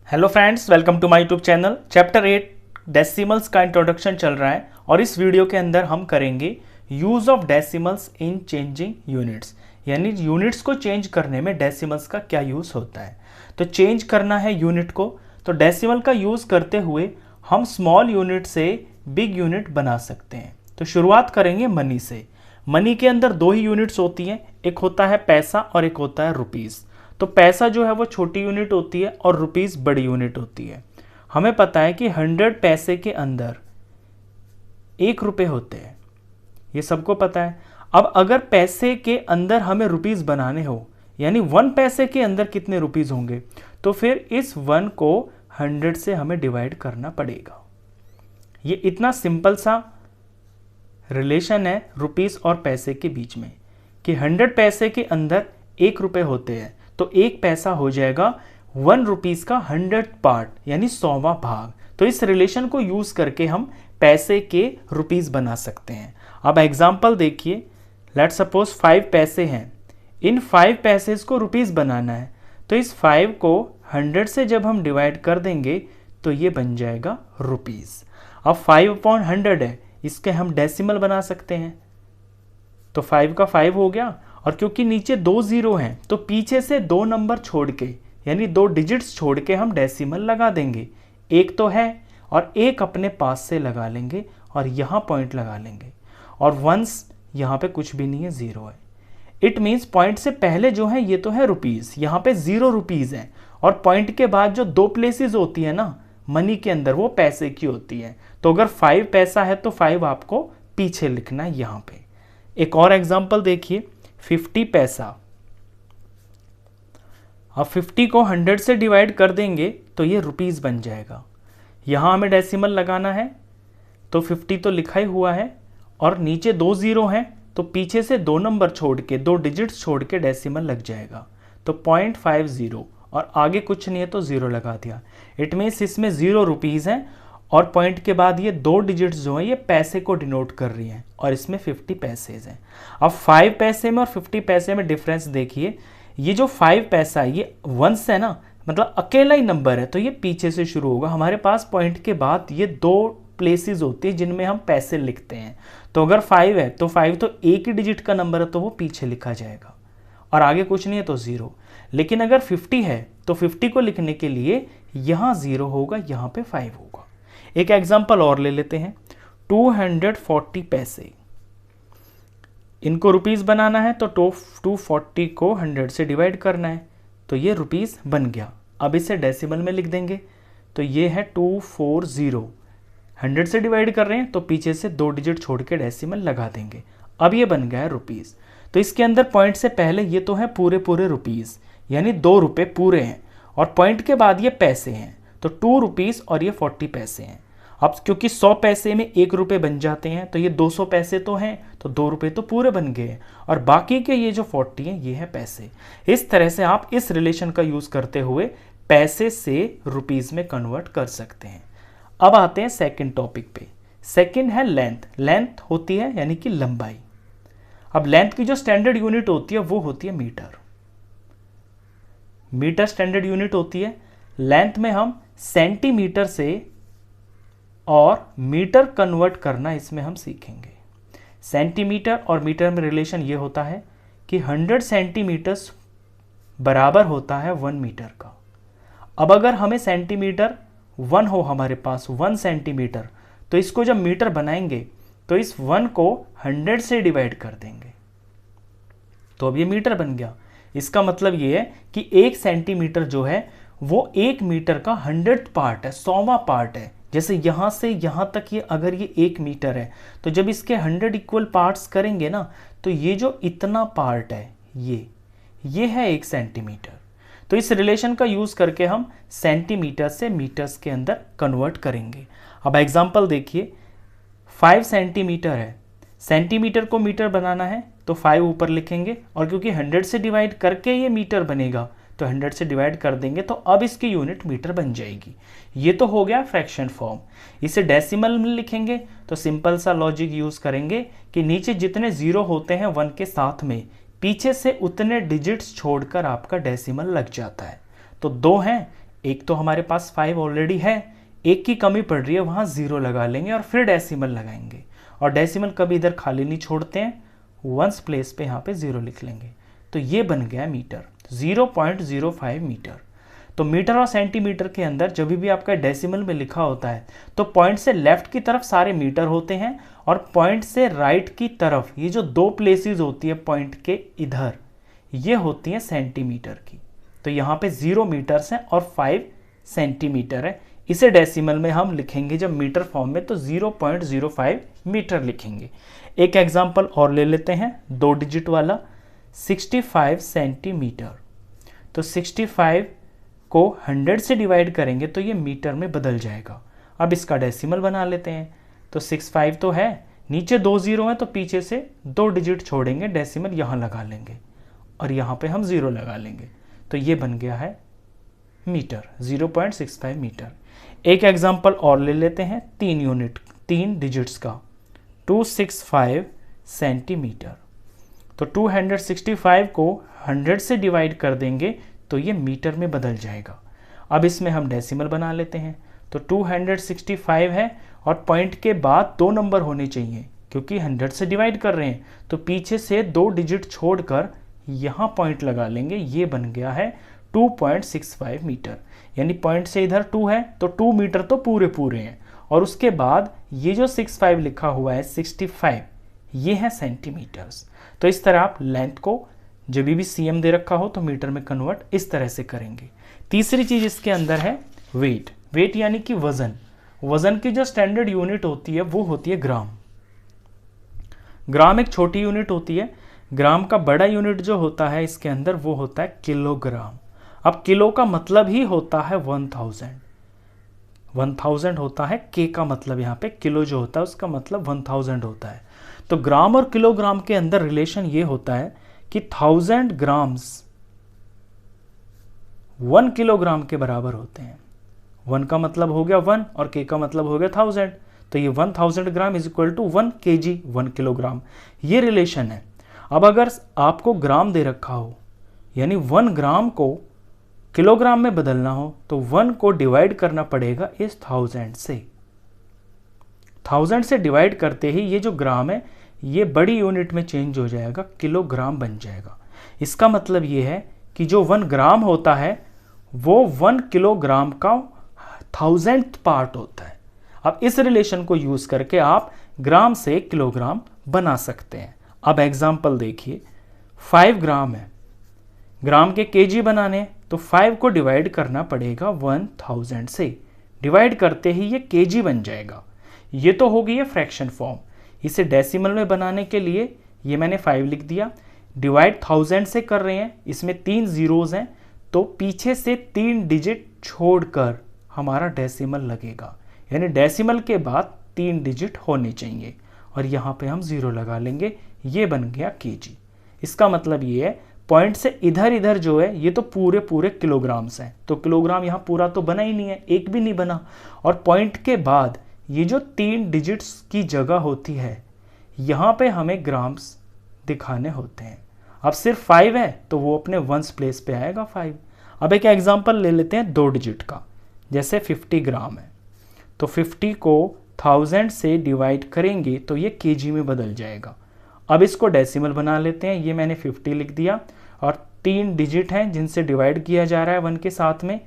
Hello friends, welcome to my YouTube channel. Chapter 8 decimals का introduction चल रहा है और इस वीडियो के अंदर हम करेंगे use of decimals in changing units, यानी यूनिट्स को चेंज करने में डेसिमल्स का क्या यूज होता है। तो चेंज करना है यूनिट को, तो डेसिमल का यूज करते हुए हम स्मॉल यूनिट से बिग यूनिट बना सकते हैं। तो शुरुआत करेंगे मनी से। मनी के अंदर दो ही यूनिट्स होती हैं, एक होता है पैसा और एक होता है रुपीज़। तो पैसा जो है वो छोटी यूनिट होती है और रुपीज़ बड़ी यूनिट होती है। हमें पता है कि 100 पैसे के अंदर 1 रुपये होते हैं, ये सबको पता है। अब अगर पैसे के अंदर हमें रुपीज़ बनाने हो, यानी 1 पैसे के अंदर कितने रुपीज़ होंगे, तो फिर इस 1 को 100 से हमें डिवाइड करना पड़ेगा। ये इतना सिंपल सा रिलेशन है रुपीज़ और पैसे के बीच में कि 100 पैसे के अंदर 1 रुपये होते हैं, तो 1 पैसा हो जाएगा 1 रुपीज़ का 100th पार्ट, यानी 100वां भाग। तो इस रिलेशन को यूज़ करके हम पैसे के रुपीज़ बना सकते हैं। अब एग्जाम्पल देखिए, लेट सपोज 5 पैसे हैं, इन 5 पैसेस को रुपीज़ बनाना है। तो इस 5 को 100 से जब हम डिवाइड कर देंगे तो ये बन जाएगा रुपीज़। अब 5/100 है, इसके हम डेसिमल बना सकते हैं। तो 5 का 5 हो गया, और क्योंकि नीचे 2 जीरो हैं तो पीछे से 2 नंबर छोड़ के, यानी 2 डिजिट्स छोड़ के हम डेसिमल लगा देंगे। एक तो है और एक अपने पास से लगा लेंगे और यहाँ पॉइंट लगा लेंगे, और वंस यहाँ पे कुछ भी नहीं है, 0 है। इट मीन्स पॉइंट से पहले जो है ये तो है रुपीज़, यहाँ पे 0 रुपीज़ है, और पॉइंट के बाद जो 2 प्लेसेस होती है ना मनी के अंदर, वो पैसे की होती है। तो अगर 5 पैसा है तो 5 आपको पीछे लिखना है यहाँ पे। एक और एग्जाम्पल देखिए, 50 पैसा। अब 50 को 100 से डिवाइड कर देंगे तो ये रुपीज़ बन जाएगा। यहाँ हमें डेसिमल लगाना है, तो 50 तो लिखा ही हुआ है, और नीचे 2 जीरो हैं तो पीछे से 2 नंबर छोड़ के, 2 डिजिट्स छोड़ के डेसिमल लग जाएगा। तो 0.50, और आगे कुछ नहीं है तो 0 लगा दिया। इट मीन्स इसमें 0 रुपीज़ हैं, और पॉइंट के बाद ये 2 डिजिट्स जो हैं ये पैसे को डिनोट कर रही हैं, और इसमें 50 पैसे हैं। अब 5 पैसे में और 50 पैसे में डिफरेंस देखिए, ये जो 5 पैसा है ये वंस है ना, मतलब अकेला ही नंबर है, तो ये पीछे से शुरू होगा। हमारे पास पॉइंट के बाद ये 2 प्लेसेस होती है जिनमें हम पैसे लिखते हैं। तो अगर 5 है तो 5 तो एक ही डिजिट का नंबर है, तो वो पीछे लिखा जाएगा, और आगे कुछ नहीं है तो 0। लेकिन अगर 50 है तो 50 को लिखने के लिए यहाँ 0 होगा, यहाँ पे 5 होगा। एक एग्जाम्पल और ले लेते हैं, 240 पैसे। इनको रुपीज़ बनाना है तो 240 को 100 से डिवाइड करना है, तो ये रुपीज़ बन गया। अब इसे डेसिमल में लिख देंगे, तो ये है 240। 100 से डिवाइड कर रहे हैं तो पीछे से 2 डिजिट छोड़ के डेसिमल लगा देंगे। अब ये बन गया है रुपीज़। तो इसके अंदर पॉइंट से पहले ये तो है पूरे पूरे रुपीज़, यानी 2 रुपये पूरे हैं, और पॉइंट के बाद ये पैसे हैं, तो 2 रुपीज़ और ये 40 पैसे हैं। अब क्योंकि 100 पैसे में 1 रुपये बन जाते हैं, तो ये 200 पैसे तो हैं, तो 2 रुपये तो पूरे बन गए, और बाकी के ये जो 40 हैं ये है पैसे। इस तरह से आप इस रिलेशन का यूज़ करते हुए पैसे से रुपीज़ में कन्वर्ट कर सकते हैं। अब आते हैं सेकंड टॉपिक पे। सेकंड है लेंथ। लेंथ होती है यानी कि लंबाई। अब लेंथ की जो स्टैंडर्ड यूनिट होती है वो होती है मीटर। मीटर स्टैंडर्ड यूनिट होती है। लेंथ में हम सेंटीमीटर से और मीटर कन्वर्ट करना इसमें हम सीखेंगे। सेंटीमीटर और मीटर में रिलेशन ये होता है कि 100 सेंटीमीटर्स बराबर होता है 1 मीटर का। अब अगर हमें सेंटीमीटर 1 हो, हमारे पास 1 सेंटीमीटर, तो इसको जब मीटर बनाएंगे तो इस 1 को 100 से डिवाइड कर देंगे, तो अब ये मीटर बन गया। इसका मतलब ये है कि 1 सेंटीमीटर जो है वो 1 मीटर का 100th पार्ट है, 100वां पार्ट है। जैसे यहाँ से यहाँ तक ये अगर ये 1 मीटर है, तो जब इसके 100 इक्वल पार्ट्स करेंगे ना, तो ये जो इतना पार्ट है ये है 1 सेंटीमीटर। तो इस रिलेशन का यूज़ करके हम सेंटीमीटर से मीटर्स के अंदर कन्वर्ट करेंगे। अब एग्जांपल देखिए, 5 सेंटीमीटर है, सेंटीमीटर को मीटर बनाना है तो 5 ऊपर लिखेंगे, और क्योंकि 100 से डिवाइड करके ये मीटर बनेगा तो 100 से डिवाइड कर देंगे, तो अब इसकी यूनिट मीटर बन जाएगी। ये तो हो गया फ्रैक्शन फॉर्म। इसे डेसिमल में लिखेंगे तो सिंपल सा लॉजिक यूज़ करेंगे कि नीचे जितने 0 होते हैं 1 के साथ में, पीछे से उतने डिजिट्स छोड़कर आपका डेसिमल लग जाता है। तो 2 हैं, एक तो हमारे पास 5 ऑलरेडी है, एक की कमी पड़ रही है, वहाँ 0 लगा लेंगे और फिर डेसिमल लगाएंगे। और डेसिमल कभी इधर खाली नहीं छोड़ते हैं, वंस प्लेस पे यहाँ पे 0 लिख लेंगे। तो ये बन गया मीटर, 0.05 मीटर। तो मीटर और सेंटीमीटर के अंदर जब भी आपका डेसिमल में लिखा होता है तो पॉइंट से लेफ्ट की तरफ सारे मीटर होते हैं और पॉइंट से राइट की तरफ ये जो 2 प्लेसेस होती है पॉइंट के इधर, ये होती हैं सेंटीमीटर की। तो यहाँ पे 0 मीटर्स हैं और 5 सेंटीमीटर है। इसे डेसिमल में हम लिखेंगे जब मीटर फॉर्म में तो 0.05 मीटर लिखेंगे। एक एग्जांपल और ले लेते हैं, 2 डिजिट वाला, 65 सेंटीमीटर। तो 65 को 100 से डिवाइड करेंगे तो ये मीटर में बदल जाएगा। अब इसका डेसिमल बना लेते हैं। तो 65 तो है, नीचे 2 0 हैं तो पीछे से 2 डिजिट छोड़ेंगे, डेसिमल यहाँ लगा लेंगे और यहाँ पे हम 0 लगा लेंगे। तो ये बन गया है मीटर, 0.65 मीटर। एक एग्जांपल और ले लेते हैं, 3 यूनिट 3 डिजिट्स का, 265 सेंटीमीटर। तो 265 को 100 से डिवाइड कर देंगे तो ये मीटर में बदल जाएगा। अब इसमें हम डेसिमल बना लेते हैं। तो 265 है और पॉइंट के बाद 2 नंबर होने चाहिए क्योंकि 100 से डिवाइड कर रहे हैं, तो पीछे से 2 डिजिट छोड़कर यहाँ पॉइंट लगा लेंगे। ये बन गया है 2.65 मीटर। यानी पॉइंट से इधर 2 है तो 2 मीटर तो पूरे पूरे हैं, और उसके बाद ये जो 65 लिखा हुआ है 65, ये है सेंटीमीटर्स। तो इस तरह आप लेंथ को जब भी सीएम दे रखा हो तो मीटर में कन्वर्ट इस तरह से करेंगे। तीसरी चीज इसके अंदर है वेट। वेट यानी कि वजन। वजन की जो स्टैंडर्ड यूनिट होती है वो होती है ग्राम। ग्राम एक छोटी यूनिट होती है। ग्राम का बड़ा यूनिट जो होता है इसके अंदर वो होता है किलोग्राम। अब किलो का मतलब ही होता है 1000। 1000 होता है, के का मतलब यहाँ पे किलो जो होता है उसका मतलब 1000 होता है। तो ग्राम और किलोग्राम के अंदर रिलेशन ये होता है कि 1000 ग्राम्स 1 किलोग्राम के बराबर होते हैं। 1 का मतलब हो गया 1 और के का मतलब हो गया 1000। तो ये 1000 gram is equal to 1 kg, 1 kilogram. ये रिलेशन है। अब अगर आपको ग्राम दे रखा हो यानी 1 ग्राम को किलोग्राम में बदलना हो तो 1 को डिवाइड करना पड़ेगा इस 1000 से। 1000 से डिवाइड करते ही ये जो ग्राम है ये बड़ी यूनिट में चेंज हो जाएगा, किलोग्राम बन जाएगा। इसका मतलब ये है कि जो 1 ग्राम होता है वो 1 किलोग्राम का 1000th पार्ट होता है। अब इस रिलेशन को यूज करके आप ग्राम से किलोग्राम बना सकते हैं। अब एग्जांपल देखिए, 5 ग्राम है, ग्राम के केजी बनाने तो 5 को डिवाइड करना पड़ेगा 1000 से। डिवाइड करते ही ये केजी बन जाएगा। ये तो हो गई है फ्रैक्शन फॉर्म। इसे डेसिमल में बनाने के लिए ये मैंने 5 लिख दिया। डिवाइड 1000 से कर रहे हैं, इसमें 3 जीरोज हैं तो पीछे से 3 डिजिट छोड़कर हमारा डेसिमल लगेगा। यानी डेसिमल के बाद 3 डिजिट होने चाहिए और यहाँ पे हम 0 लगा लेंगे। ये बन गया केजी। इसका मतलब ये है पॉइंट से इधर इधर जो है ये तो पूरे पूरे किलोग्राम्स हैं। तो किलोग्राम यहाँ पूरा तो बना ही नहीं है, एक भी नहीं बना। और पॉइंट के बाद ये जो 3 डिजिट्स की जगह होती है यहाँ पे हमें ग्राम्स दिखाने होते हैं। अब सिर्फ 5 है तो वो अपने वंस प्लेस पे आएगा 5। अब एक एग्जांपल ले लेते हैं 2 डिजिट का, जैसे 50 ग्राम है तो 50 को 1000 से डिवाइड करेंगे तो ये केजी में बदल जाएगा। अब इसको डेसिमल बना लेते हैं। ये मैंने 50 लिख दिया और 3 डिजिट हैं जिनसे डिवाइड किया जा रहा है 1 के साथ में,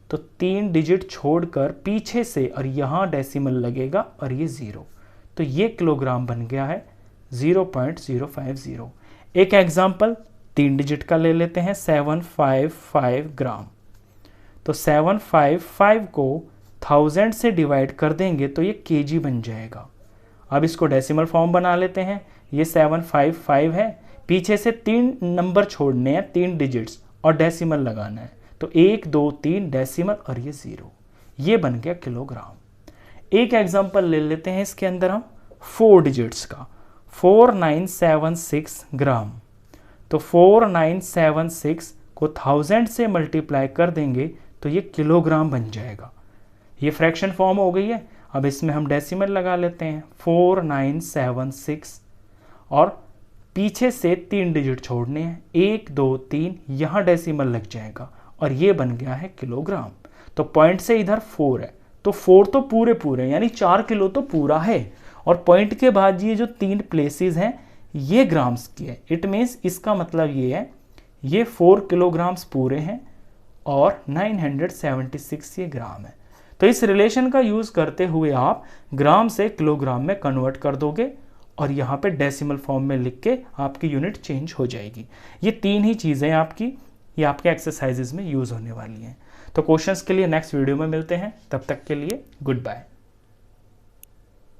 तो 3 डिजिट छोड़कर पीछे से और यहाँ डेसिमल लगेगा और ये 0। तो ये किलोग्राम बन गया है 0.050। एक एग्जाम्पल 3 डिजिट का ले लेते हैं, 755 ग्राम। तो 755 को 1000 से डिवाइड कर देंगे तो ये केजी बन जाएगा। अब इसको डेसिमल फॉर्म बना लेते हैं। ये 755 है, पीछे से 3 नंबर छोड़ने हैं, 3 डिजिट्स, और डेसिमल लगाना है। तो 1 2 3 डेसिमल और ये 0। ये बन गया किलोग्राम। एक एग्जांपल ले लेते हैं इसके अंदर हम 4 डिजिट्स का, 4976 ग्राम। तो 4976 को 1000 से मल्टीप्लाई कर देंगे तो ये किलोग्राम बन जाएगा। ये फ्रैक्शन फॉर्म हो गई है। अब इसमें हम डेसिमल लगा लेते हैं 4976 और पीछे से 3 डिजिट छोड़ने हैं, 1 2 3, यहाँ डेसिमल लग जाएगा और ये बन गया है किलोग्राम। तो पॉइंट से इधर 4 है, तो 4 तो पूरे पूरे यानी 4 किलो तो पूरा है, और पॉइंट के बाद ये जो 3 प्लेसेस हैं ये ग्राम्स की है। इट मीन्स इसका मतलब ये है ये 4 किलोग्राम्स पूरे हैं और 976 ये ग्राम है। तो इस रिलेशन का यूज करते हुए आप ग्राम से किलोग्राम में कन्वर्ट कर दोगे और यहाँ पे डेसिमल फॉर्म में लिख के आपकी यूनिट चेंज हो जाएगी। ये 3 ही चीज़ें आपकी ये आपके एक्सरसाइजेज में यूज होने वाली हैं। तो क्वेश्चंस के लिए नेक्स्ट वीडियो में मिलते हैं, तब तक के लिए गुड बाय।